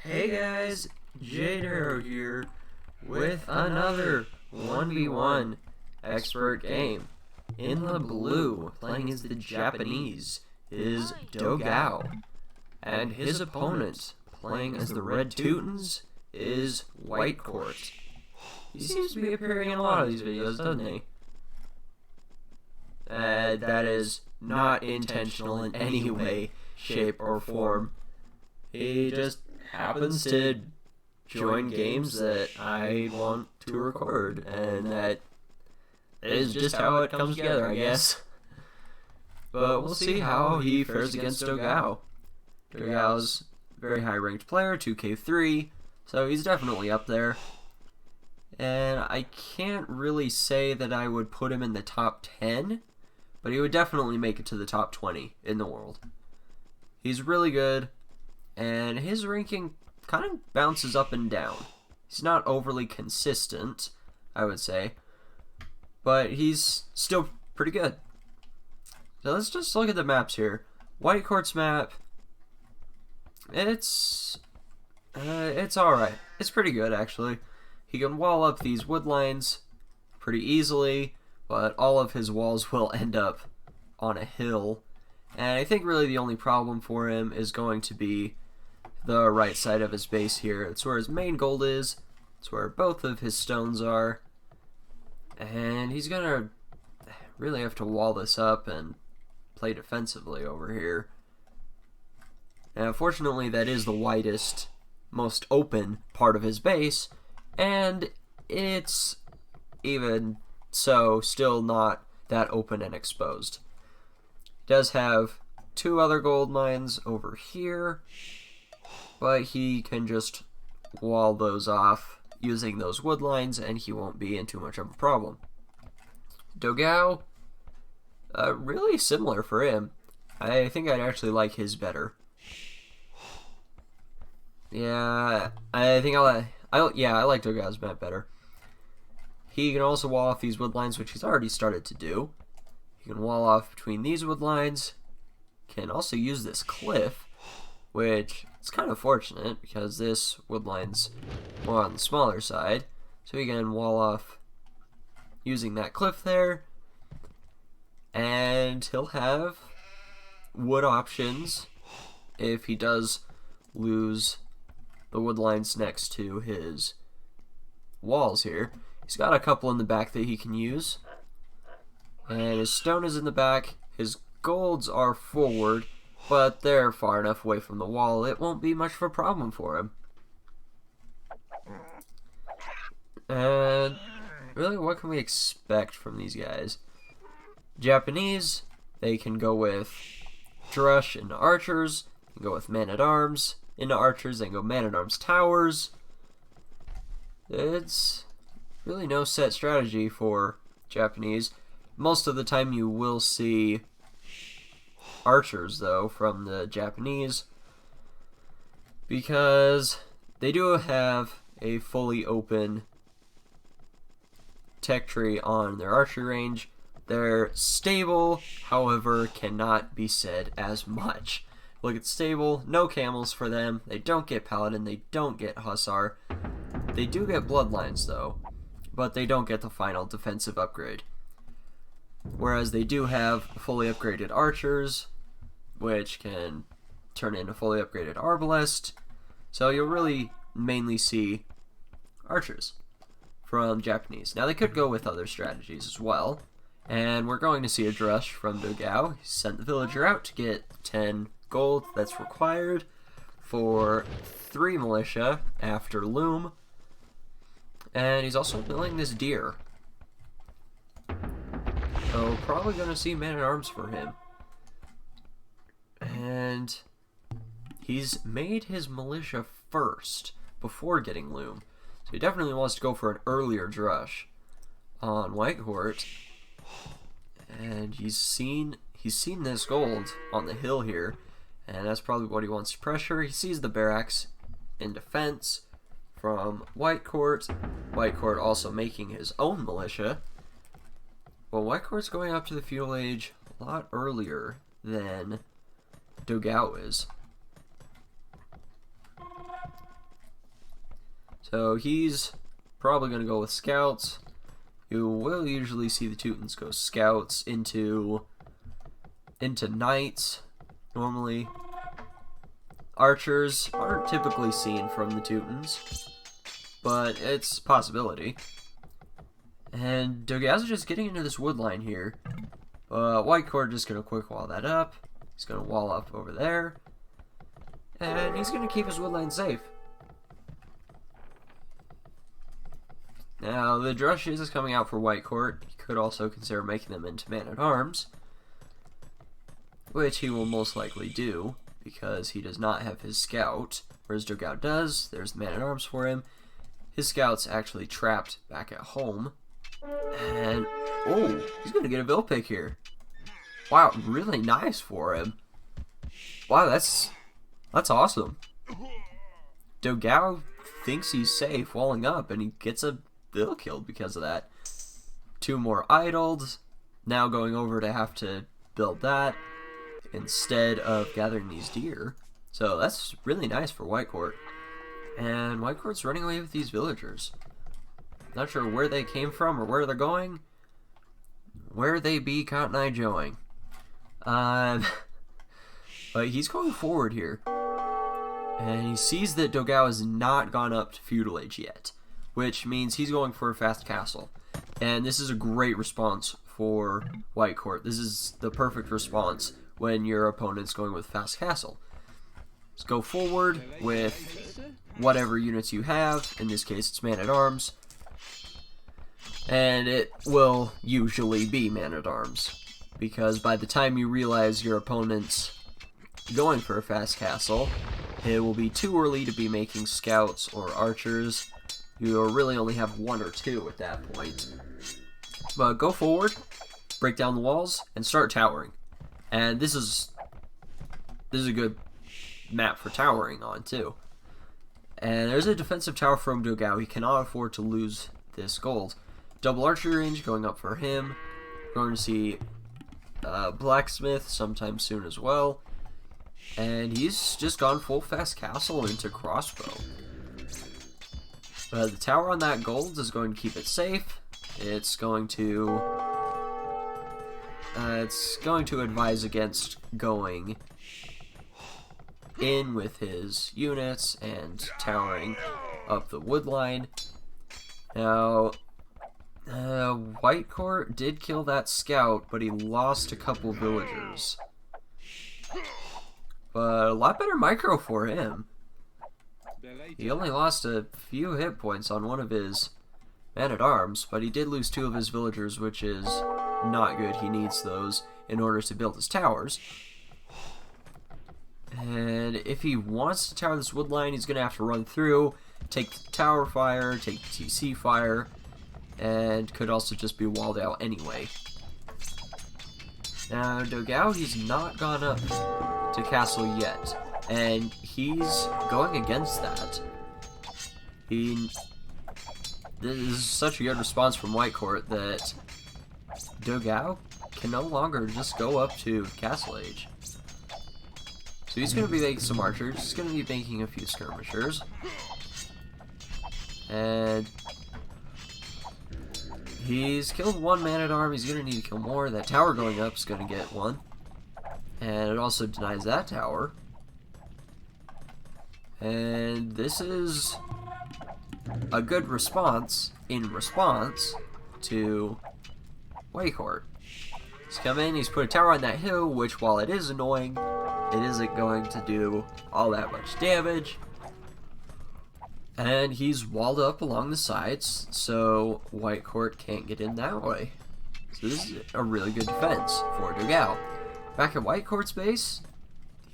Hey guys, Jadero here with another 1v1 expert game. In the blue, playing as the Japanese, is Dogao. And his opponent, playing as the Red Teutons, is White Court. He seems to be appearing in a lot of these videos, doesn't he? That is not intentional in any way, shape, or form. He just happens to join games that I want to record, and that is just how it comes together, I guess. But we'll see how he fares against Dogao. Dogao's a very high-ranked player, 2K3, so he's definitely up there. And I can't really say that I would put him in the top 10, but he would definitely make it to the top 20 in the world. He's really good, and his ranking kind of bounces up and down. He's not overly consistent, I would say, but he's still pretty good. So let's just look at the maps here. White Court's map, it's alright. It's pretty good, actually. He can wall up these wood lines pretty easily, but all of his walls will end up on a hill. And I think really the only problem for him is going to be the right side of his base here. It's where his main gold is. It's where both of his stones are. And he's going to really have to wall this up and play defensively over here. Now, fortunately, that is the widest, most open part of his base, and it's even so still not that open and exposed. He does have two other gold mines over here, but he can just wall those off using those wood lines, and he won't be in too much of a problem. Dogao, really similar for him. I think I'd actually like his better. Yeah, I think I like Dogao's map better. He can also wall off these wood lines, which he's already started to do. He can wall off between these wood lines. Can also use this cliff, which is kind of fortunate because this wood line's more on the smaller side. So he can wall off using that cliff there, and he'll have wood options if he does lose the wood lines next to his walls here. He's got a couple in the back that he can use, and his stone is in the back. His golds are forward, but they're far enough away from the wall it won't be much of a problem for him. And really, what can we expect from these guys? Japanese, they can go with Drush into archers, can go with man-at-arms into archers, and go man-at-arms towers. It's really no set strategy for Japanese. Most of the time you will see archers, though, from the Japanese, because they do have a fully open tech tree on their archery range. They're stable, however, cannot be said as much. Look at stable, no camels for them. They don't get paladin, they don't get hussar. They do get bloodlines, though, but they don't get the final defensive upgrade. Whereas they do have fully upgraded archers, which can turn into fully upgraded arbalest. So you'll really mainly see archers from Japanese. Now they could go with other strategies as well. And we're going to see a Drush from Dogao. He sent the villager out to get 10 gold that's required for 3 militia after Loom. And he's also building this deer. So probably going to see man-at-arms for him. And he's made his militia first before getting Loom. So he definitely wants to go for an earlier Drush on White Court. And he's seen this gold on the hill here, and that's probably what he wants to pressure. He sees the barracks in defense from White Court. White Court also making his own militia. Well, White Court's going up to the feudal age a lot earlier than Dogao is. So he's probably going to go with scouts. You will usually see the Teutons go scouts into knights. Normally, archers aren't typically seen from the Teutons, but it's a possibility. And Dogao's just getting into this wood line here. White Court just going to quick wall that up. He's going to wall up over there. And he's going to keep his wood line safe. Now, the Drushes is coming out for White Court. He could also consider making them into man-at-arms, which he will most likely do, because he does not have his scout, whereas Dogao does. There's the man-at-arms for him. His scout's actually trapped back at home. And, oh, he's going to get a bill pick here. Wow, really nice for him. Wow, that's awesome. Dogao thinks he's safe walling up, and he gets a bill killed because of that. 2 more idled. Now going over to have to build that instead of gathering these deer. So that's really nice for White Court. And White Court's running away with these villagers. Not sure where they came from or where they're going. Where they be Cotton Eye Joeing. But he's going forward here. And he sees that Dogao has not gone up to feudal age yet, which means he's going for a fast castle. And this is a great response for White Court. This is the perfect response when your opponent's going with fast castle. Let's go forward with whatever units you have. In this case, it's man-at-arms. And it will usually be man-at-arms, because by the time you realize your opponent's going for a fast castle, it will be too early to be making scouts or archers. You really only have 1 or 2 at that point. But go forward, break down the walls, and start towering. And this is a good map for towering on too. And there's a defensive tower from Dogao. He cannot afford to lose this gold. Double archery range going up for him. We're going to see blacksmith sometime soon as well. And he's just gone full fast castle into crossbow. The tower on that gold is going to keep it safe. It's going to advise against going in with his units and towering up the wood line. Now, White Court did kill that scout, but he lost a couple villagers. But a lot better micro for him. He only lost a few hit points on one of his man-at-arms, but he did lose 2 of his villagers, which is not good. He needs those in order to build his towers. And if he wants to tower this wood line, he's going to have to run through, take the tower fire, take the TC fire, and could also just be walled out anyway. Now, Dogao, he's not gone up to castle yet, and he's going against that. This is such a good response from White Court that Dogao can no longer just go up to castle age. So he's going to be making some archers, he's going to be making a few skirmishers, and he's killed 1 man-at-arm. He's going to need to kill more. That tower going up is going to get 1. And it also denies that tower. And this is a good response in response to White Court. He's come in, he's put a tower on that hill, which while it is annoying, it isn't going to do all that much damage. And he's walled up along the sides, so White Court can't get in that way. So this is a really good defense for Dogao. Back at White Court's base,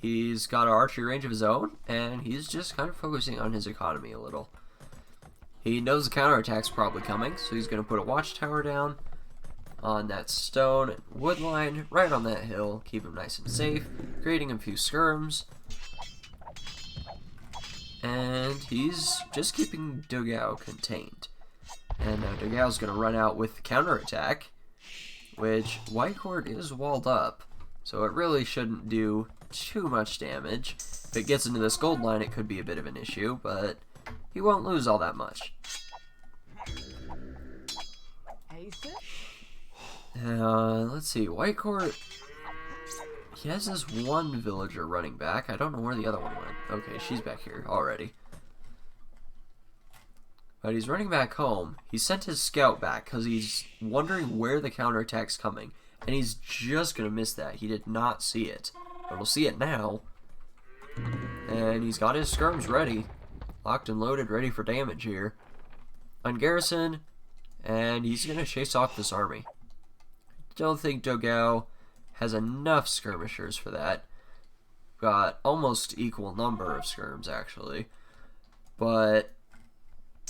he's got an archery range of his own, and he's just kind of focusing on his economy a little. He knows the counterattack's probably coming, so he's going to put a watchtower down on that stone wood line, right on that hill, keep him nice and safe, creating a few skirms. And he's just keeping Dogao contained. And now Dogao's going to run out with the counterattack, which White Court is walled up, so it really shouldn't do too much damage. If it gets into this gold line, it could be a bit of an issue, but he won't lose all that much. Let's see, White Court, he has this one villager running back. I don't know where the other one went. Okay, she's back here already. But he's running back home. He sent his scout back because he's wondering where the counterattack's coming. And he's just going to miss that. He did not see it. But we'll see it now. And he's got his skirms ready. Locked and loaded, ready for damage here. On garrison. And he's going to chase off this army. Don't think Dogao has enough skirmishers for that. Got almost equal number of skirms, actually. But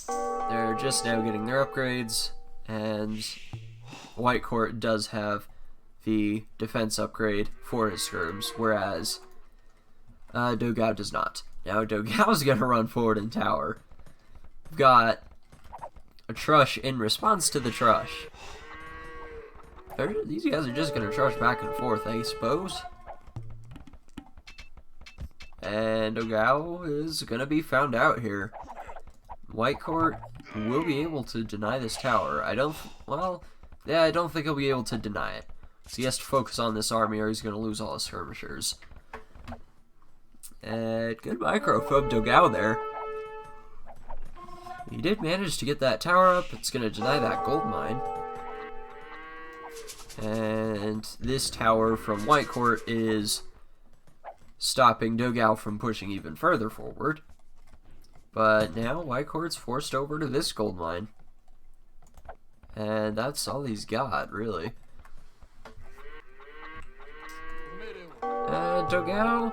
they're just now getting their upgrades. And White Court does have the defense upgrade for his skirms, whereas Dogao does not. Now Dogao's going to run forward in tower. We've got a Trush in response to the Trush. These guys are just going to Trush back and forth, I suppose. And Dogao is going to be found out here. White Court will be able to deny this tower. I don't think he'll be able to deny it. So he has to focus on this army or he's going to lose all his skirmishers. And good micro from Dogao there. He did manage to get that tower up. It's going to deny that gold mine. And this tower from White Court is stopping Dogao from pushing even further forward. But now White Court's forced over to this gold mine. And that's all he's got, really. Dogao,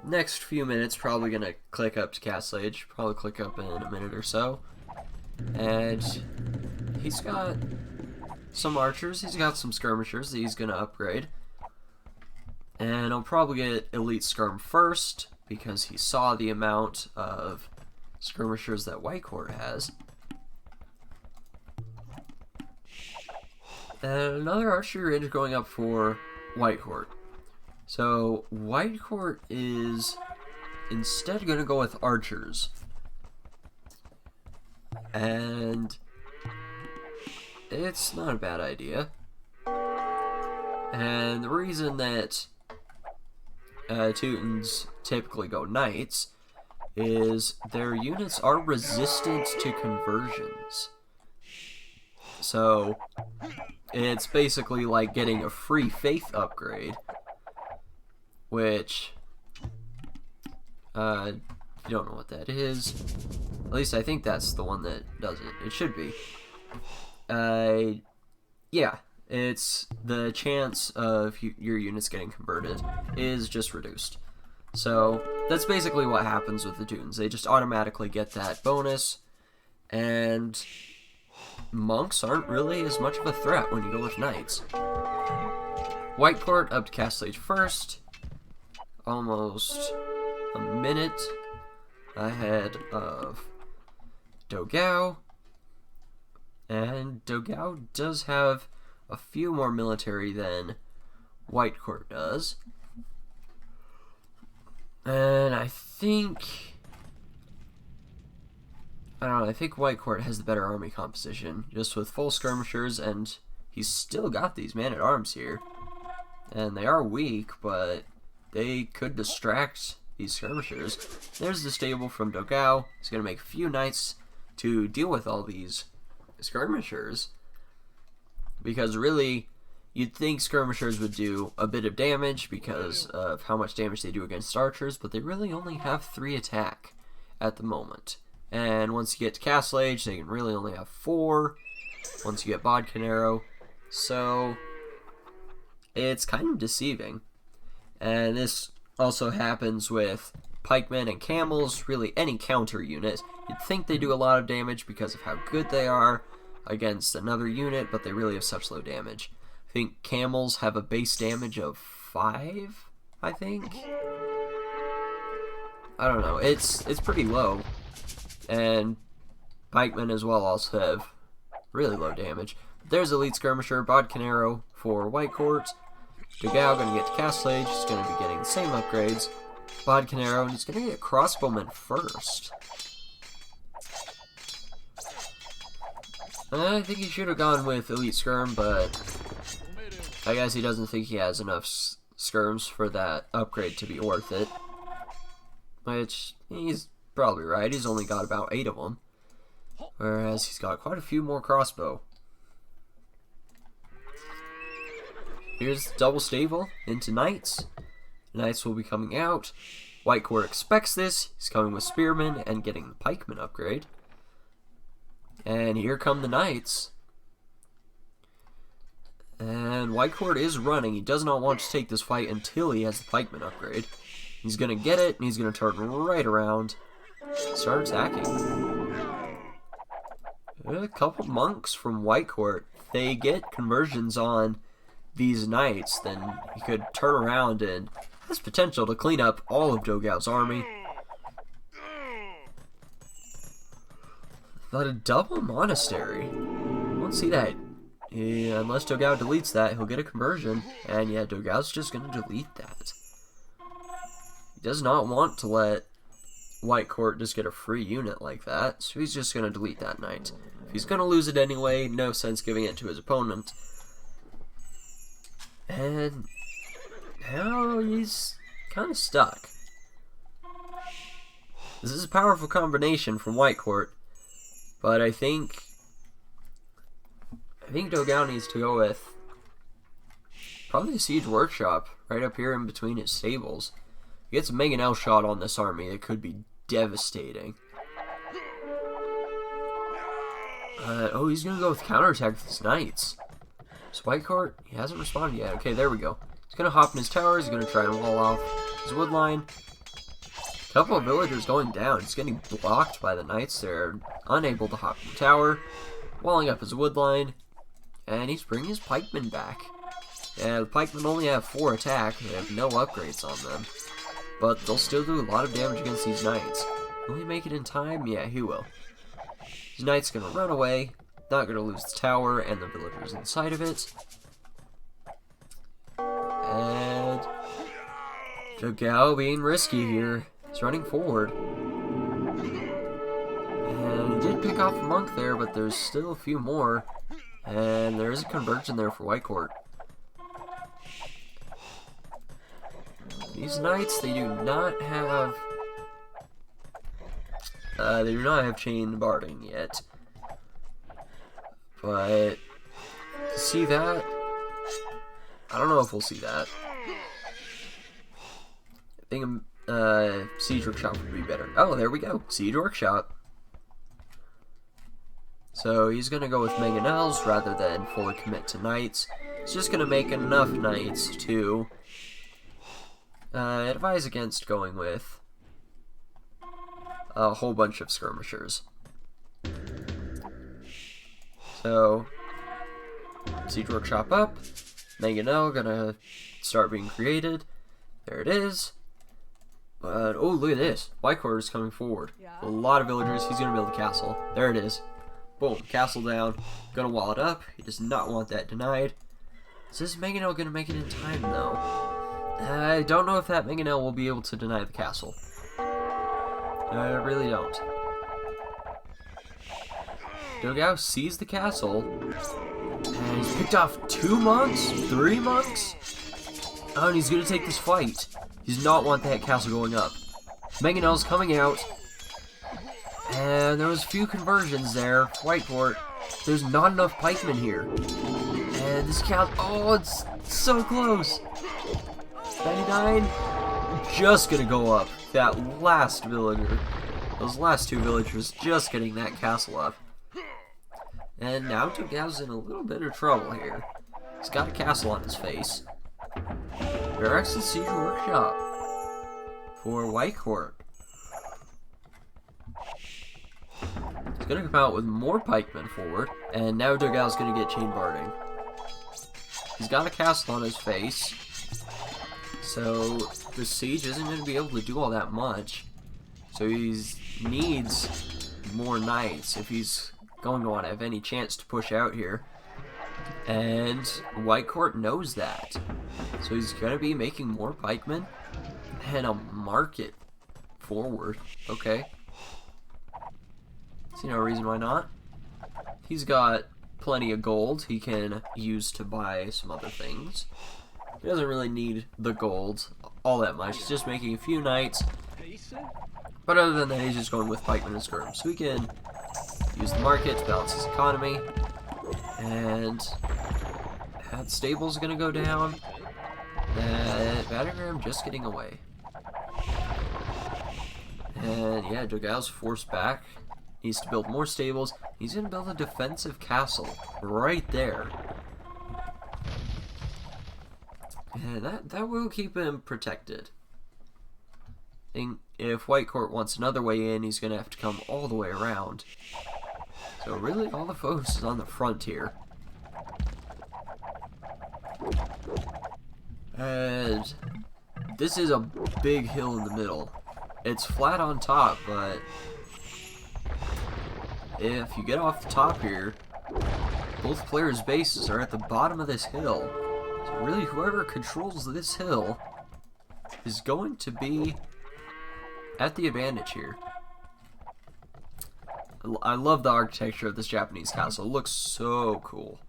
next few minutes, probably going to click up to Castle Age. Probably click up in a minute or so. And he's got some archers. He's got some skirmishers that he's going to upgrade. And I'll probably get Elite Skirm first, because he saw the amount of skirmishers that White Court has. And another archer is going up for White Court. So White Court is instead going to go with archers. And it's not a bad idea. And the reason that Teutons typically go knights is their units are resistant to conversions. So it's basically like getting a free faith upgrade, which if you don't know what that is, at least I think that's the one that does it. It should be. Yeah, it's the chance of your units getting converted is just reduced. So that's basically what happens with the Teutons. They just automatically get that bonus, and monks aren't really as much of a threat when you go with knights. White Court up to Castle Age first. Almost a minute ahead of Dogao. And Dogao does have a few more military than White Court does. And I think White Court has the better army composition, just with full skirmishers, and he's still got these man-at-arms here. And they are weak, but they could distract these skirmishers. There's the stable from Dogao. He's going to make a few knights to deal with all these skirmishers. Because really, you'd think skirmishers would do a bit of damage because of how much damage they do against archers, but they really only have 3 attack at the moment. And once you get to Castle Age, they can really only have 4 once you get Bodcanero. So it's kind of deceiving. And this also happens with pikemen and camels, really any counter unit. You'd think they do a lot of damage because of how good they are against another unit, but they really have such low damage. I think camels have a base damage of 5, I think? I don't know, it's pretty low. And pikemen as well also have really low damage. There's Elite Skirmisher, Bodcanero for White Court. Dogao going to get to Castle Age, he's going to be getting the same upgrades. Bodcanero, and he's going to get Crossbowman first. I think he should have gone with Elite Skirm, but I guess he doesn't think he has enough skirms for that upgrade to be worth it. Which, he's probably right. He's only got about 8 of them. Whereas he's got quite a few more crossbow. Here's double stable into Knights. Knights will be coming out. White Court expects this. He's coming with Spearmen and getting the Pikeman upgrade. And here come the Knights. And White Court is running. He does not want to take this fight until he has the Pikeman upgrade. He's going to get it, and he's going to turn right around. Start attacking. A couple monks from White Court. If they get conversions on these Knights, then he could turn around and has potential to clean up all of Dogao's army. But a double monastery. Won't see that. Yeah, unless Dogao deletes that, he'll get a conversion. And yeah, Dogao's just going to delete that. He does not want to let White Court just get a free unit like that, so he's just going to delete that knight. If he's going to lose it anyway, no sense giving it to his opponent. And now he's kind of stuck. This is a powerful combination from White Court, but I think Dogao needs to go with probably the Siege Workshop right up here in between his stables. He gets a Mangonel shot on this army, it could be devastating. Oh, he's going to go with counterattack with his Knights. So White Court, he hasn't responded yet. Okay, there we go. He's going to hop in his tower, he's going to try and wall off his wood line. A couple of villagers going down. He's getting blocked by the Knights. They're unable to hop in the tower. Walling up his wood line. And he's bringing his pikemen back. Yeah, the pikemen only have 4 attack. They have no upgrades on them. But they'll still do a lot of damage against these Knights. Will he make it in time? Yeah, he will. His Knight's going to run away. Not going to lose the tower and the villagers inside of it. And Dogao being risky here. He's running forward. And he did pick off a monk there, but there's still a few more. And there is a conversion there for White Court. These Knights, they do not have chain barding yet. But to see that, I don't know if we'll see that. I think Siege Workshop would be better. Oh, there we go. Siege Workshop. So he's going to go with Mangonels rather than fully commit to Knights. He's just going to make enough Knights to advise against going with a whole bunch of skirmishers. So, Siege Workshop up. Mangonel gonna start being created. There it is. But, oh, look at this. White Court is coming forward. A lot of villagers. He's gonna build a castle. There it is. Boom. Castle down. Gonna wall it up. He does not want that denied. Is this Mangonel gonna make it in time, though? I don't know if that Mangonel will be able to deny the castle. I really don't. Dogao sees the castle, and he's picked off 2 monks? 3 monks? Oh, and he's going to take this fight. He does not want that castle going up. Mangonel's coming out, and there was a few conversions there. White Court, there's not enough pikemen here. And this castle, oh, it's so close. 99, just going to go up. That last villager, those last 2 villagers just getting that castle up. And now Dogao's in a little bit of trouble here. He's got a castle on his face. Barracks and Siege Workshop for White Court. He's going to come out with more pikemen forward, and now Dogao's going to get chain barding. He's got a castle on his face, so the siege isn't going to be able to do all that much. So he needs more knights if he's going to want to have any chance to push out here. And White Court knows that. So he's going to be making more pikemen and a market forward. Okay. See no reason why not. he's got plenty of gold he can use to buy some other things. He doesn't really need the gold all that much. He's just making a few knights. But other than that, he's just going with pikemen and skirms. So he can use the market to balance his economy. And that stable's gonna go down. That Vatagram just getting away. And yeah, Dogao's forced back. Needs to build more stables. He's gonna build a defensive castle right there. And that will keep him protected. If White Court wants another way in, he's gonna have to come all the way around. So really, all the focus is on the front here. And this is a big hill in the middle. It's flat on top, but if you get off the top here, both players' bases are at the bottom of this hill. So really, whoever controls this hill is going to be at the advantage here. I love the architecture of this Japanese castle. It looks so cool.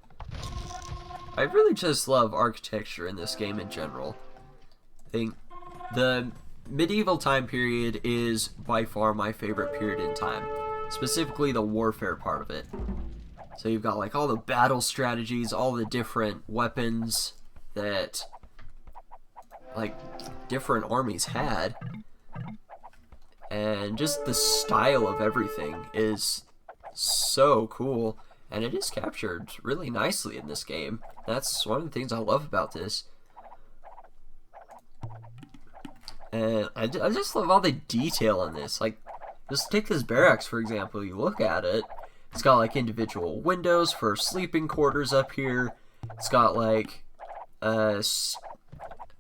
I really just love architecture in this game in general. I think the medieval time period is by far my favorite period in time. Specifically the warfare part of it. So you've got like all the battle strategies, all the different weapons that like different armies had. And just the style of everything is so cool. And it is captured really nicely in this game. That's one of the things I love about this. And I just love all the detail in this. Like, just take this barracks, for example. You look at it. It's got, like, individual windows for sleeping quarters up here. It's got, like, an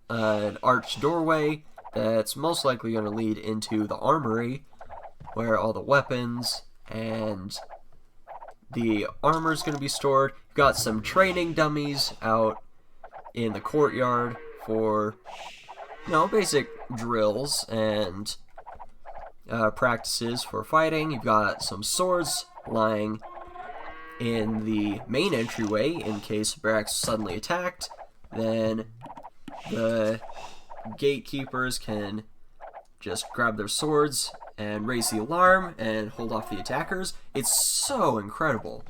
arched doorway that's most likely going to lead into the armory, where all the weapons and the armor is going to be stored. You've got some training dummies out in the courtyard for, you know, basic drills and practices for fighting. You've got some swords lying in the main entryway in case barracks suddenly attacked. Then the gatekeepers can just grab their swords and raise the alarm and hold off the attackers. It's so incredible.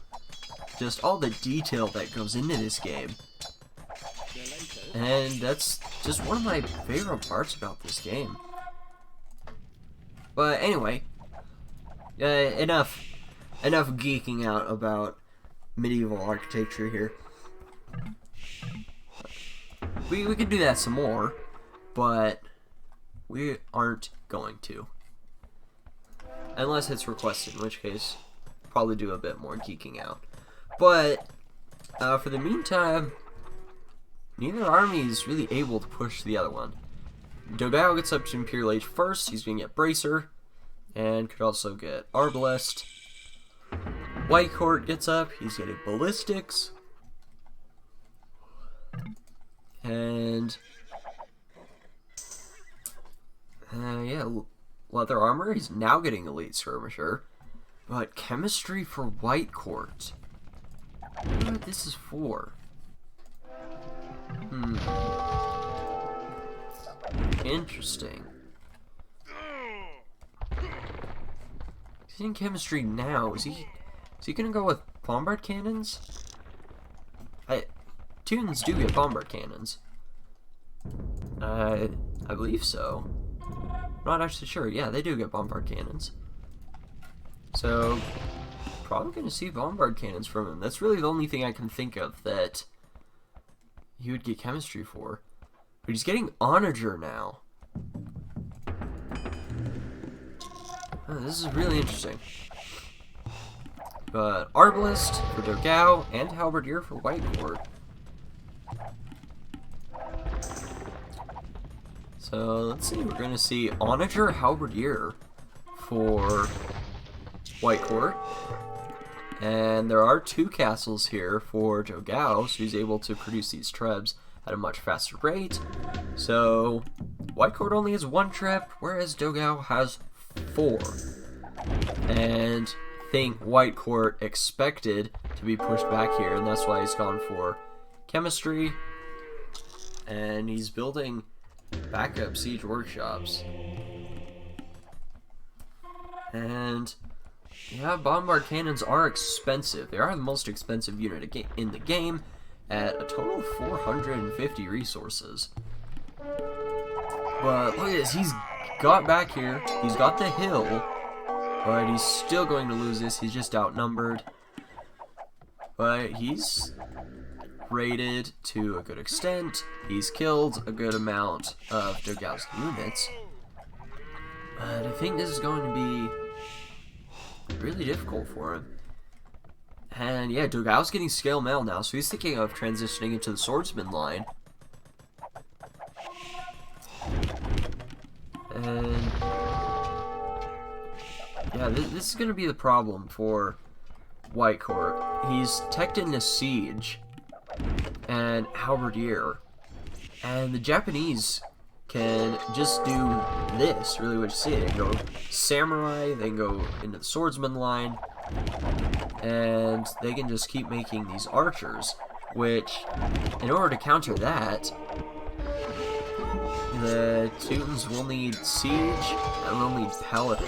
Just all the detail that goes into this game. And that's just one of my favorite parts about this game. But anyway, enough geeking out about medieval architecture here. We could do that some more, but we aren't going to. Unless it's requested, in which case, probably do a bit more geeking out. But, for the meantime, neither army is really able to push the other one. Dogao gets up to Imperial Age first. He's going to get Bracer, and could also get Arbalest. White Court gets up. He's getting Ballistics. And yeah, Leather Armor, he's now getting Elite Skirmisher. But Chemistry for White Court. I wonder what this is for. Interesting. He's in Chemistry now. Is he gonna go with Bombard Cannons? Tunes do get Bombard Cannons. I believe so. I'm not actually sure. Yeah, they do get Bombard Cannons. So, probably going to see Bombard Cannons from him. That's really the only thing I can think of that he would get Chemistry for. But he's getting Onager now. Oh, this is really interesting. But Arbalest for Dogao and Halberdier for White Court. So let's see, we're going to see Onager Halberdier for White Court. And there are 2 castles here for Dogao, so he's able to produce these trebs at a much faster rate. So White Court only has 1 treb, whereas Dogao has 4. And I think White Court expected to be pushed back here, and that's why he's gone for chemistry. And he's building backup siege workshops. And yeah, bombard cannons are expensive. They are the most expensive unit in the game at a total of 450 resources. But look at this, he's got back here, he's got the hill, but he's still going to lose this. He's just outnumbered. But he's raided to a good extent. He's killed a good amount of Dogao's units. But I think this is going to be really difficult for him. And yeah, Dogao's getting scale mail now, so he's thinking of transitioning into the swordsman line. And yeah, this is going to be the problem for White Court. He's teched into Siege and Halberdier, and the Japanese can just do this, really what you see. They can go Samurai, they can go into the Swordsman line, and they can just keep making these archers, which, in order to counter that, the Teutons will need Siege and they'll need Paladin.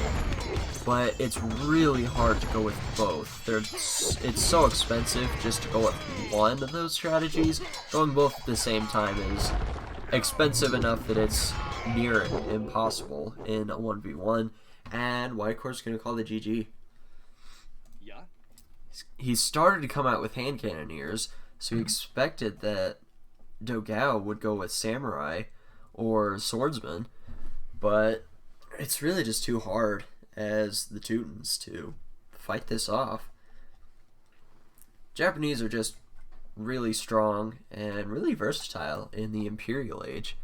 But it's really hard to go with both. It's so expensive just to go with one of those strategies. Going both at the same time is expensive enough that it's near impossible in a 1v1. And White Court's going to call the GG. Yeah. He started to come out with hand cannoneers, so he expected that Dogao would go with Samurai or Swordsman, but it's really just too hard as the Teutons to fight this off. Japanese are just really strong and really versatile in the Imperial Age.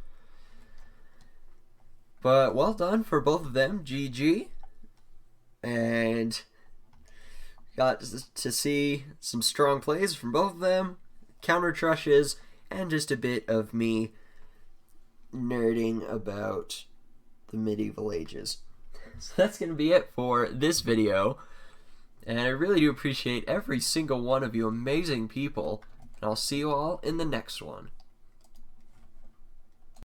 But well done for both of them, GG. And got to see some strong plays from both of them, counter trushes, and just a bit of me nerding about the medieval ages. So that's going to be it for this video, and I really do appreciate every single one of you amazing people, and I'll see you all in the next one.